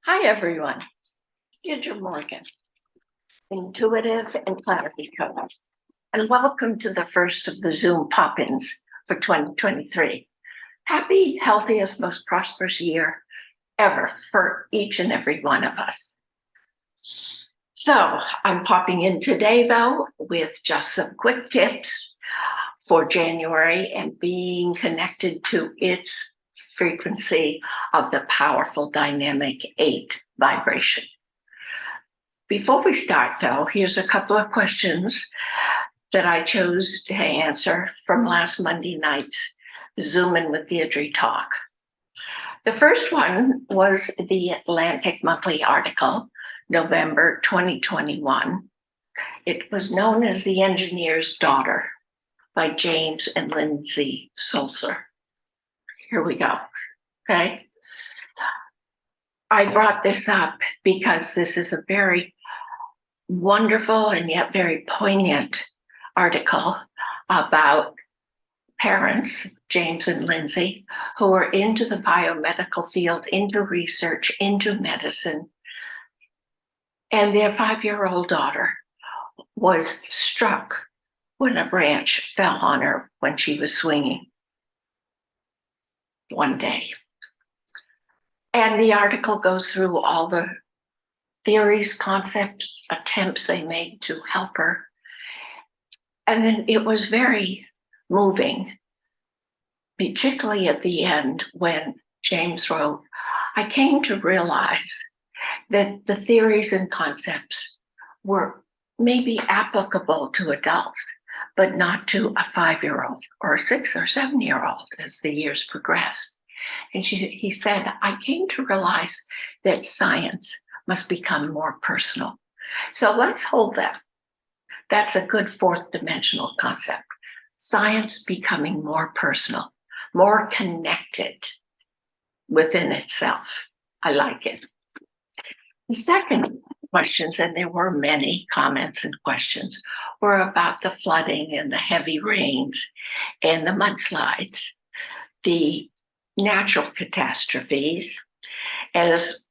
Hi, everyone. Deirdre Morgan, Intuitive and Clarity Coach, and welcome to the first of the Zoom pop-ins for 2023. Happy, healthiest, most prosperous year ever for each and every one of us. So I'm popping in today, though, with just some quick tips for January and being connected to its frequency of the powerful dynamic 8 vibration. Before we start, though, here's a couple of questions that I chose to answer from last Monday night's Zoomin with Deirdre talk. The first one was the Atlantic Monthly article, November 2021. It was known as The Engineer's Daughter by James and Lindsay Sulzer. Here we go, okay? I brought this up because this is a very wonderful and yet very poignant article about parents, James and Lindsay, who are into the biomedical field, into research, into medicine. And their 5-year-old daughter was struck when a branch fell on her when she was swinging one day. And the article goes through all the theories, concepts, attempts they made to help her. And then it was very moving, particularly at the end when James wrote, I came to realize that the theories and concepts were maybe applicable to adults, but not to a 5-year-old or a 6 or 7-year-old as the years progressed. And he said, I came to realize that science must become more personal. So let's hold that. That's a good fourth dimensional concept. Science becoming more personal, more connected within itself. I like it. The second questions, and there were many comments and questions, were about the flooding and the heavy rains and the mudslides, the natural catastrophes, as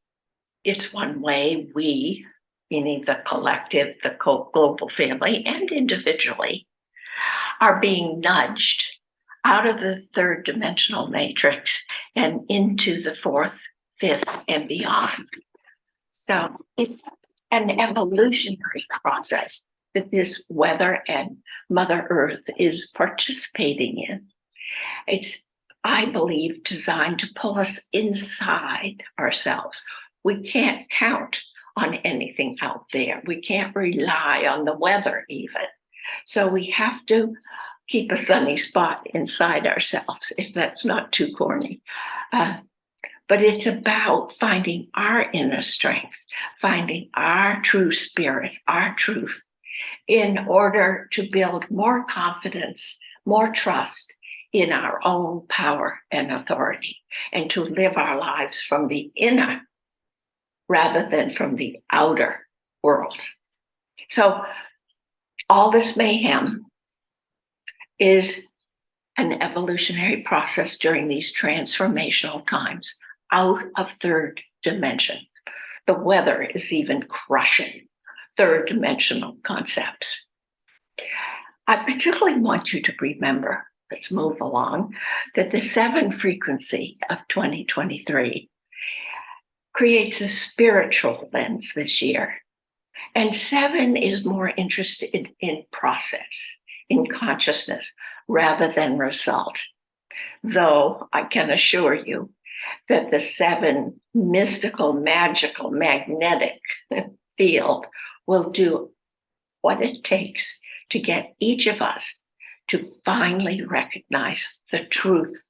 it's one way we, meaning the collective, the global family, and individually, are being nudged out of the third dimensional matrix and into the fourth, fifth, and beyond. So it's an evolutionary process that this weather and Mother Earth is participating in. It's, I believe, designed to pull us inside ourselves. We can't count on anything out there. We can't rely on the weather even. So we have to keep a sunny spot inside ourselves, if that's not too corny. But it's about finding our inner strength, finding our true spirit, our truth, in order to build more confidence, more trust in our own power and authority, and to live our lives from the inner rather than from the outer world. So all this mayhem is an evolutionary process during these transformational times out of third dimension. The weather is even crushing third dimensional concepts. I particularly want you to remember, let's move along, that the 7 frequency of 2023 creates a spiritual lens this year. And 7 is more interested in process, in consciousness, rather than result. Though I can assure you that the 7 mystical, magical, magnetic field will do what it takes to get each of us to finally recognize the truth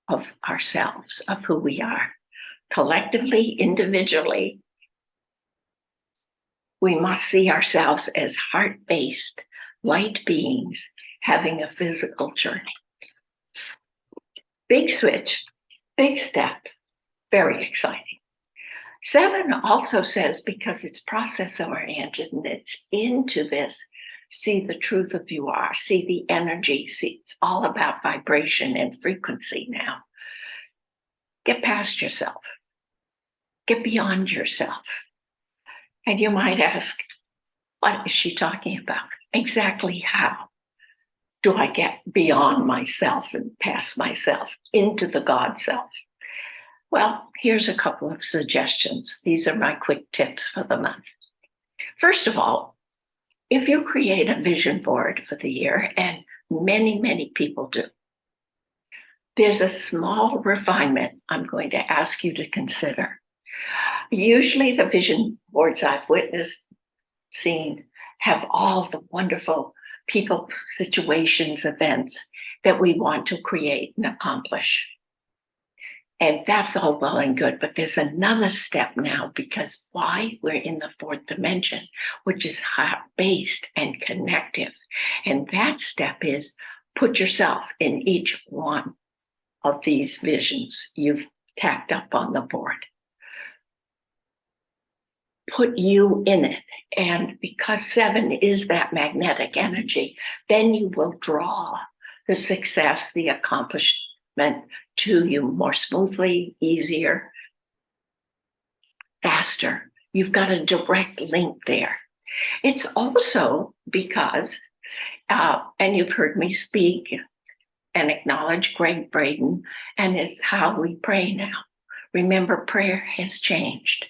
of ourselves, of who we are. Collectively, individually, we must see ourselves as heart-based, light beings having a physical journey. Big switch, big step, very exciting. 7 also says, because it's process-oriented and it's into this, see the truth of you are, see the energy, see it's all about vibration and frequency now. Get past yourself. get beyond yourself. And you might ask, what is she talking about? Exactly how do I get beyond myself and past myself into the God self? Well, here's a couple of suggestions. These are my quick tips for the month. First of all, if you create a vision board for the year, and many, many people do, there's a small refinement I'm going to ask you to consider. Usually the vision boards I've witnessed, seen, have all the wonderful people, situations, events that we want to create and accomplish. And that's all well and good, but there's another step now, because why? We're in the fourth dimension, which is heart-based and connective. And that step is put yourself in each one of these visions you've tacked up on the board. Put you in it. And because 7 is that magnetic energy, then you will draw the success, the accomplishment to you more smoothly, easier, faster. You've got a direct link there. It's also because, and you've heard me speak and acknowledge Greg Braden, and it's how we pray now. Remember, prayer has changed.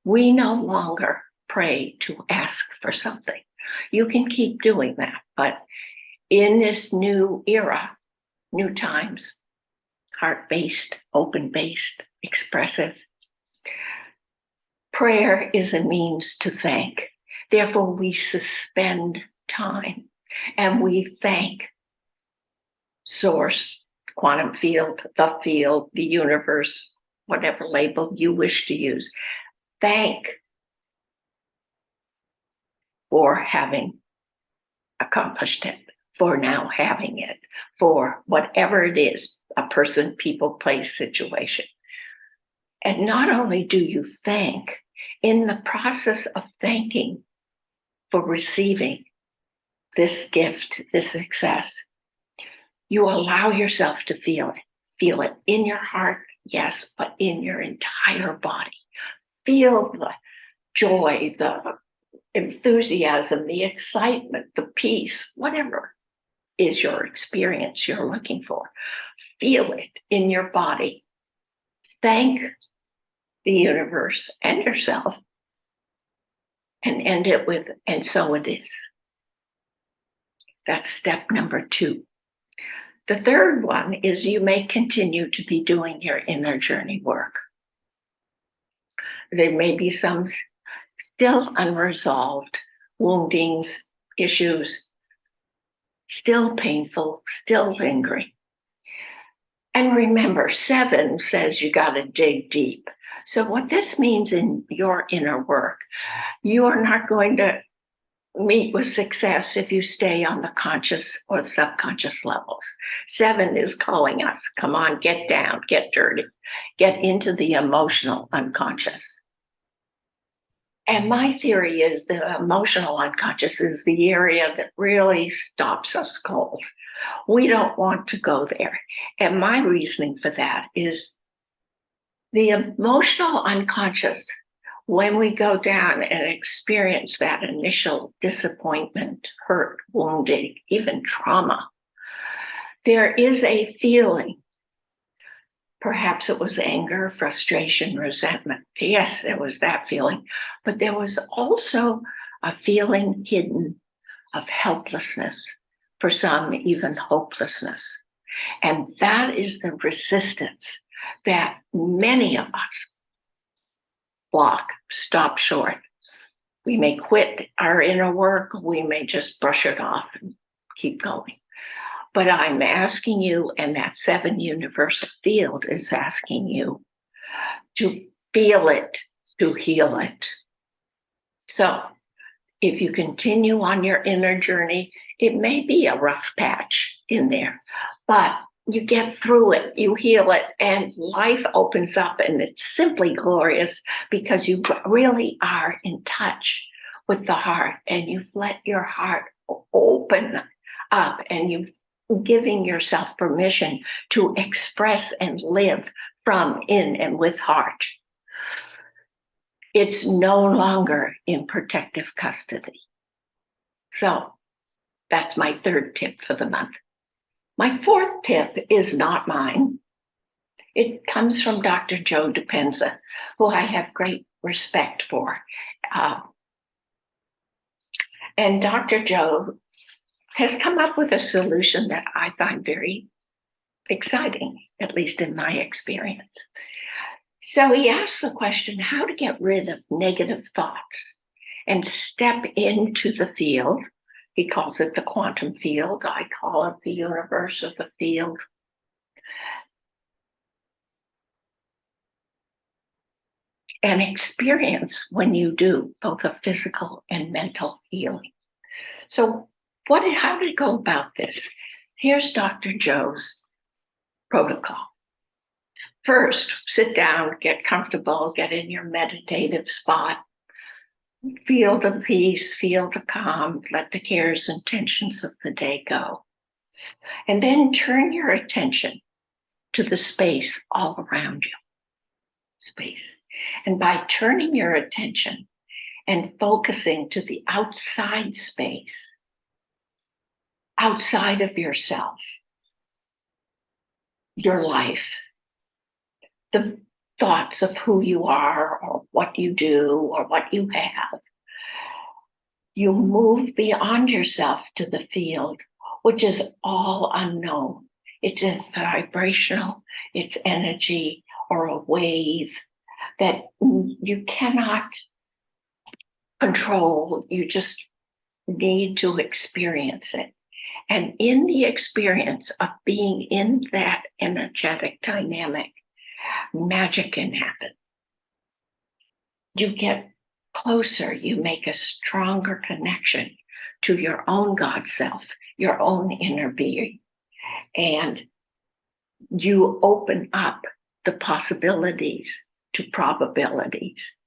We no longer pray to ask for something. You can keep doing that, but in this new era, new times, heart-based, open-based, expressive, prayer is a means to thank. Therefore, we suspend time and we thank Source, quantum field, the universe, whatever label you wish to use. Thank for having accomplished it, for now having it, for whatever it is, a person, people, place, situation. And not only do you thank, in the process of thanking for receiving this gift, this success, you allow yourself to feel it. Feel it in your heart, yes, but in your entire body. Feel the joy, the enthusiasm, the excitement, the peace, whatever is your experience you're looking for. Feel it in your body. Thank the universe and yourself, and end it with, and so it is. That's step number 2. The third one is you may continue to be doing your inner journey work. There may be some still unresolved woundings, issues, still painful, still lingering. And remember, 7 says you got to dig deep. So what this means in your inner work, you are not going to meet with success if you stay on the conscious or the subconscious levels. 7 is calling us, come on, get down, get dirty, get into the emotional unconscious. And my theory is the emotional unconscious is the area that really stops us cold. We don't want to go there. And my reasoning for that is the emotional unconscious, when we go down and experience that initial disappointment, hurt, wounding, even trauma, there is a feeling. Perhaps it was anger, frustration, resentment. Yes, there was that feeling, but there was also a feeling hidden of helplessness, for some even hopelessness. And that is the resistance that many of us block, stop short. We may quit our inner work, we may just brush it off and keep going. But I'm asking you, and that 7 universal field is asking you to feel it, to heal it. So if you continue on your inner journey, it may be a rough patch in there, but you get through it, you heal it, and life opens up, and it's simply glorious because you really are in touch with the heart, and you've let your heart open up, and you've giving yourself permission to express and live from, in, and with heart. it's no longer in protective custody. So that's my third tip for the month. My fourth tip is not mine. It comes from Dr. Joe Dispenza, who I have great respect for. And Dr. Joe has come up with a solution that I find very exciting, at least in my experience. So he asks the question, how to get rid of negative thoughts and step into the field. He calls it the quantum field. I call it the universe of the field. And experience when you do both a physical and mental healing. So how to go about this? Here's Dr. Joe's protocol. First, sit down, get comfortable, get in your meditative spot. Feel the peace, feel the calm, let the cares and tensions of the day go. And then turn your attention to the space all around you. Space. And by turning your attention and focusing to the outside space, outside of yourself, your life, the thoughts of who you are or what you do or what you have, you move beyond yourself to the field, which is all unknown. It's a vibrational, it's energy or a wave that you cannot control. You just need to experience it. And in the experience of being in that energetic dynamic, magic can happen. You get closer, you make a stronger connection to your own God self, your own inner being. And you open up the possibilities to probabilities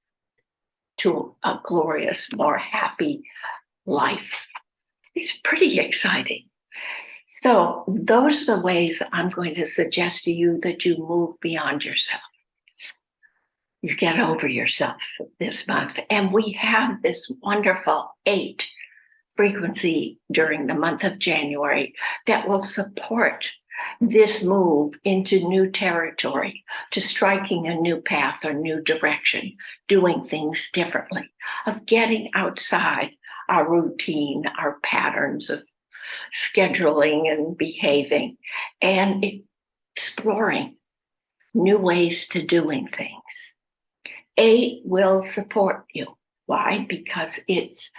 to a glorious, more happy life. It's pretty exciting. So those are the ways I'm going to suggest to you that you move beyond yourself. You get over yourself this month. And we have this wonderful 8 frequency during the month of January that will support this move into new territory, to striking a new path or new direction, doing things differently, of getting outside our routine, our patterns of scheduling and behaving, and exploring new ways to doing things. 8 will support you. Why? Because it's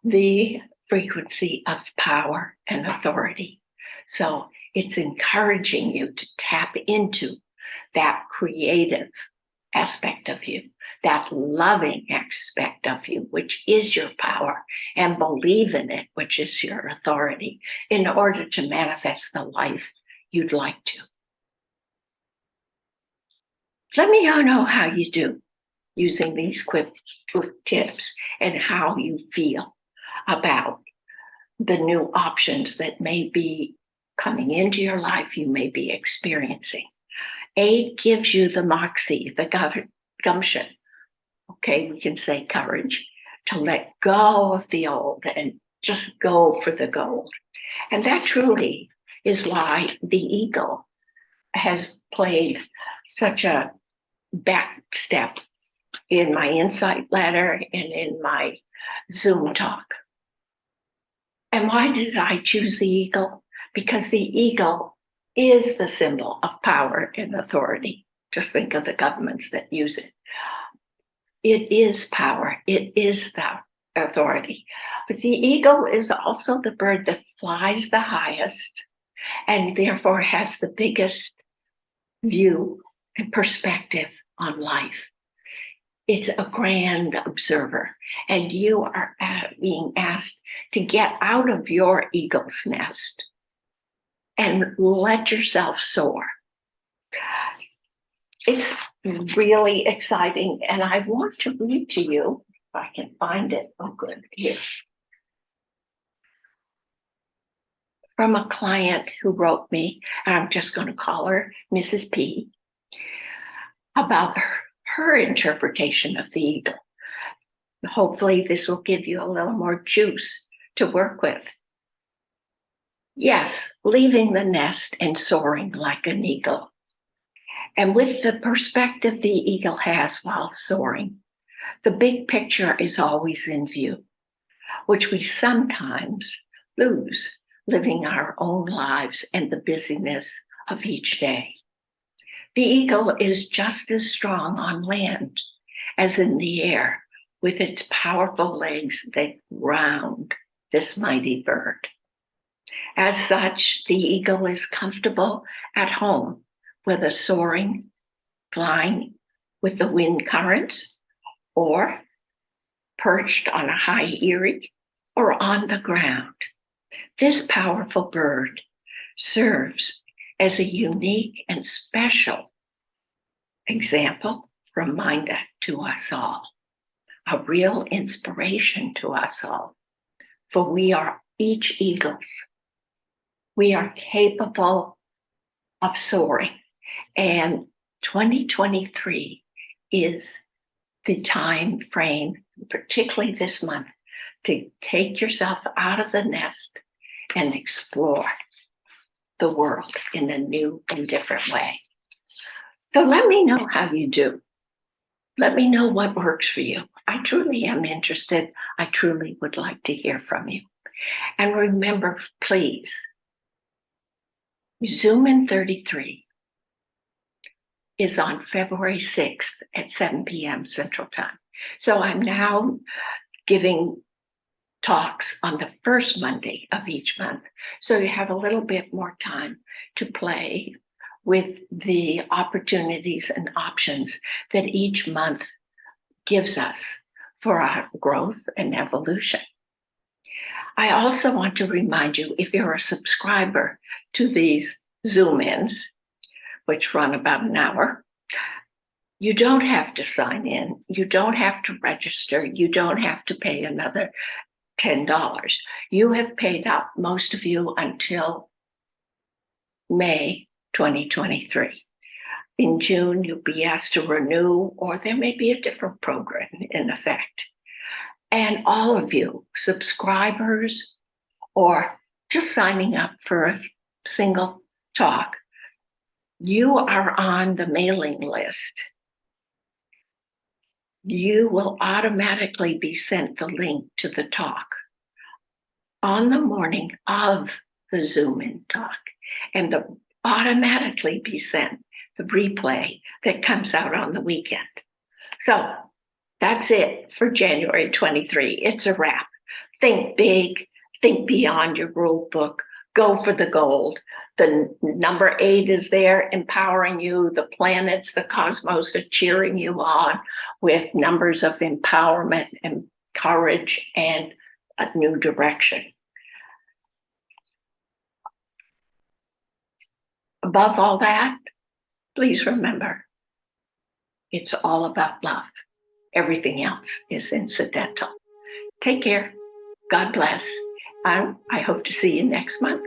the frequency of power and authority. So it's encouraging you to tap into that creative aspect of you, that loving aspect of you, which is your power, and believe in it, which is your authority, in order to manifest the life you'd like to. Let me know how you do using these quick tips and how you feel about the new options that may be coming into your life, you may be experiencing. 8 gives you the moxie, the gumption. Okay, we can say courage, to let go of the old and just go for the gold. And that truly is why the eagle has played such a back step in my insight letter and in my Zoom talk. And why did I choose the eagle? Because the eagle is the symbol of power and authority. Just think of the governments that use it. It is power. It is the authority. But the eagle is also the bird that flies the highest and therefore has the biggest view and perspective on life. It's a grand observer, and you are being asked to get out of your eagle's nest and let yourself soar. It's really exciting, and I want to read to you, if I can find it. Oh, good, here. From a client who wrote me, and I'm just going to call her Mrs. P, about her interpretation of the eagle. Hopefully this will give you a little more juice to work with. Yes, leaving the nest and soaring like an eagle. And with the perspective the eagle has while soaring, the big picture is always in view, which we sometimes lose living our own lives and the busyness of each day. The eagle is just as strong on land as in the air, with its powerful legs that ground this mighty bird. As such, the eagle is comfortable at home, whether soaring, flying with the wind currents, or perched on a high eyrie or on the ground. This powerful bird serves as a unique and special example, reminder to us all, a real inspiration to us all, for we are each eagles. We are capable of soaring, and 2023 is the time frame, particularly this month, to take yourself out of the nest and explore the world in a new and different way. So let me know how you do. Let me know what works for you. I truly am interested. I truly would like to hear from you. And remember, please, Zoomin 33 is on February 6th at 7 p.m. Central Time. So I'm now giving talks on the first Monday of each month. So you have a little bit more time to play with the opportunities and options that each month gives us for our growth and evolution. I also want to remind you, if you're a subscriber to these Zoom-ins, which run about an hour, you don't have to sign in. You don't have to register. You don't have to pay another $10. You have paid up, most of you, until May 2023. In June, you'll be asked to renew, or there may be a different program in effect. And all of you, subscribers, or just signing up for a single talk, you are on the mailing list. You will automatically be sent the link to the talk on the morning of the Zoom-in talk, and they'll automatically be sent the replay that comes out on the weekend. So that's it for January 23. It's a wrap. Think big, think beyond your rule book, go for the gold. The number 8 is there empowering you. The planets, the cosmos are cheering you on with numbers of empowerment and courage and a new direction. Above all that, please remember, it's all about love. Everything else is incidental. Take care. God bless. I hope to see you next month.